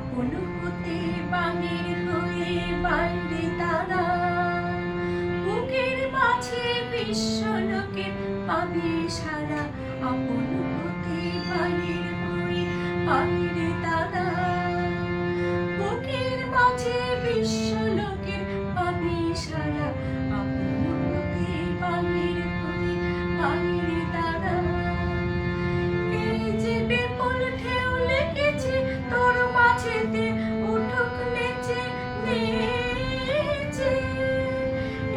আপন হতে বাহির হয়ে বাইরে তারা, বুকের মাঝে বিশ্বলোকের পাবে সারা। আপন হতে বাহির হয়ে বাইরে তারা, বুকের মাঝে বিশ্বলোকের পাবে সারা। আপন হতে বাহির হয়ে বাইরে তারা। এই যে বিপুল ঢেউ লেগেছে তোর মাঝেতে, উঠুক নেচে নেচে।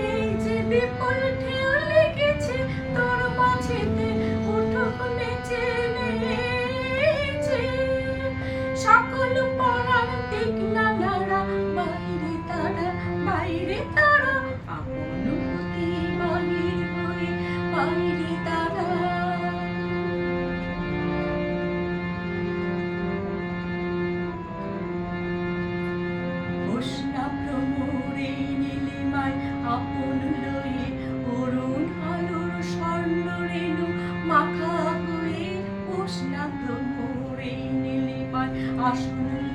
এই যে বিপুল ঢেউ লেগেছে তোর মাঝেতে, উঠুক নেচে নেচে। সকল পরাণ দিক না নাড়া, বাইরে তারা বাইরে তারা। আপন হতে বাহির হয়ে বাইরে তারা। জ্যোৎস্না ভ্রমরে নীলিমায় আপন লয়ে, অরুণ আলোর স্বর্ণ রেণু মাখা হয়ে। জ্যোৎস্না ভ্রমরে নীলিমায় আসন